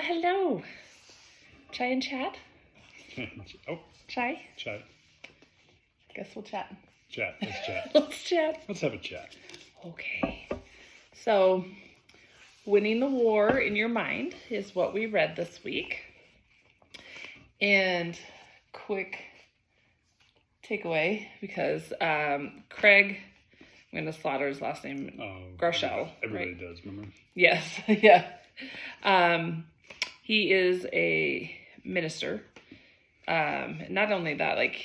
hello. Chai and chat? Oh. Chai? Chat. Guess we'll chat. Chat. Let's chat. Let's chat. Let's have a chat. Okay. So, Winning the War in Your Mind is what we read this week. And quick takeaway, because Craig, I'm going to slaughter his last name, Groeschel. Everybody does, remember? Yes, yeah. He is a minister. Not only that, like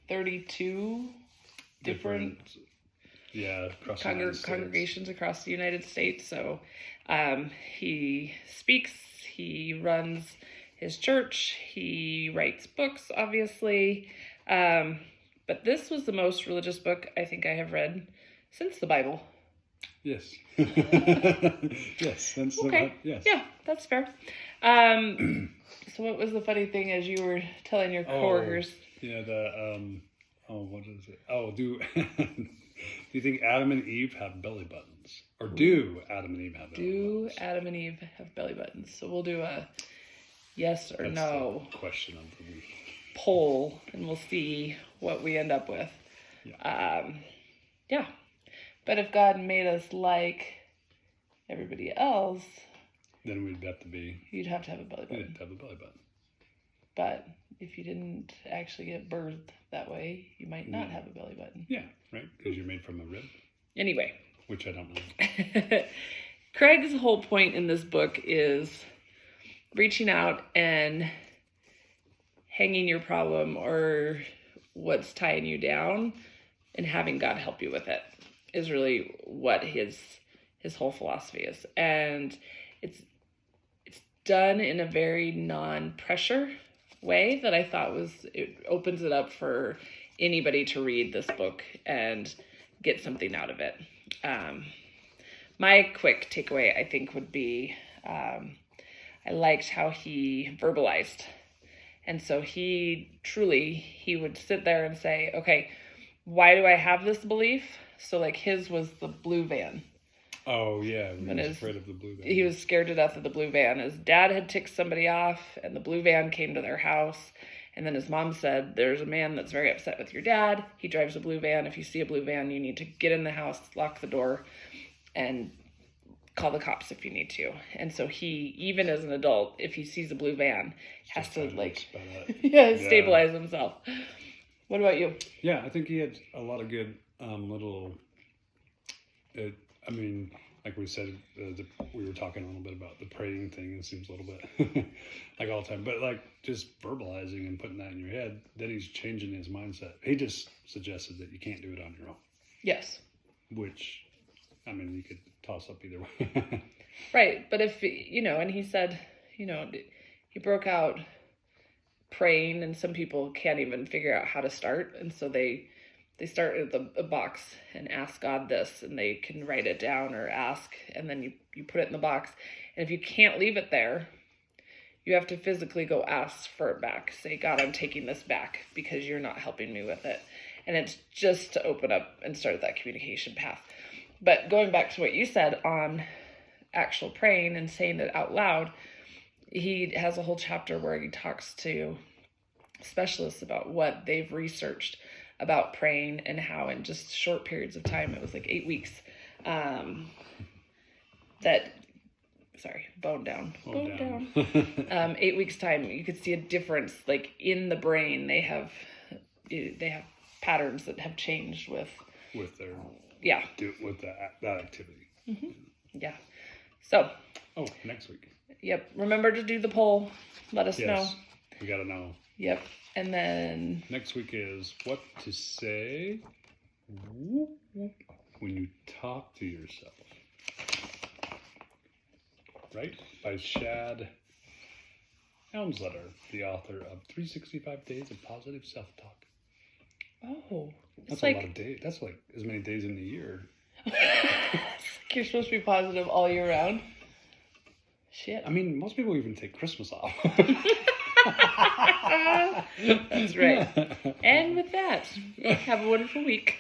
32 different congregations across the United States. So he speaks, he runs his church, he writes books, obviously. But this was the most religious book I think I have read since the Bible. Yes. Yes. That's okay. Yes. Yeah, that's fair. So what was the funny thing as you were telling your coworkers? Yeah, what is it? Do you think Adam and Eve have belly buttons? Or do Adam and Eve have belly buttons? Do Adam and Eve have belly buttons? So we'll do a yes or That's no the question of the week. Poll, and we'll see what we end up with. Yeah. But if God made us like everybody else, then we'd have to be. You'd have to have a belly button. You'd have to have a belly button. But if you didn't actually get birthed that way, you might not have a belly button. Yeah, right? Because you're made from a rib. Anyway. Which I don't know. Craig's whole point in this book is reaching out and hanging your problem or what's tying you down and having God help you with it is really what his whole philosophy is. And it's done in a very non-pressure way that I thought it opens it up for anybody to read this book and get something out of it. My quick takeaway, I think, would be I liked how he verbalized. And so he would sit there and say, okay, why do I have this belief? So like his was the blue van. Oh, yeah. He was afraid of the blue van. He was scared to death of the blue van. His dad had ticked somebody off, and the blue van came to their house. And then his mom said, there's a man that's very upset with your dad. He drives a blue van. If you see a blue van, you need to get in the house, lock the door, and call the cops if you need to. And so he, even as an adult, if he sees a blue van, has to stabilize himself. What about you? Yeah, I think he had a lot of good like we said, we were talking a little bit about the praying thing. It seems a little bit like all the time, but like just verbalizing and putting that in your head, then he's changing his mindset. He just suggested that you can't do it on your own. Yes. Which, I mean, you could toss up either way. Right. But if, and he said, he broke out praying, and some people can't even figure out how to start. And so they start at a box and ask God this, and they can write it down or ask, and then you put it in the box. And if you can't leave it there, you have to physically go ask for it back. Say, God, I'm taking this back because you're not helping me with it. And it's just to open up and start that communication path. But going back to what you said on actual praying and saying it out loud, he has a whole chapter where he talks to specialists about what they've researched about praying and how in just short periods of time, it was like 8 weeks, bone down. 8 weeks time, you could see a difference, like in the brain, they have patterns that have changed with their, with that activity. Mm-hmm. Yeah. So. Oh, next week. Yep. Remember to do the poll. Let us know. We got to know. Yep. And then next week is what to say when you talk to yourself. Right? By Shad Helmstetter, the author of 365 Days of Positive Self-Talk. Oh. That's a lot of days. That's like as many days in the year. You're supposed to be positive all year round? Shit. I mean, most people even take Christmas off. That's right. And with that, have a wonderful week.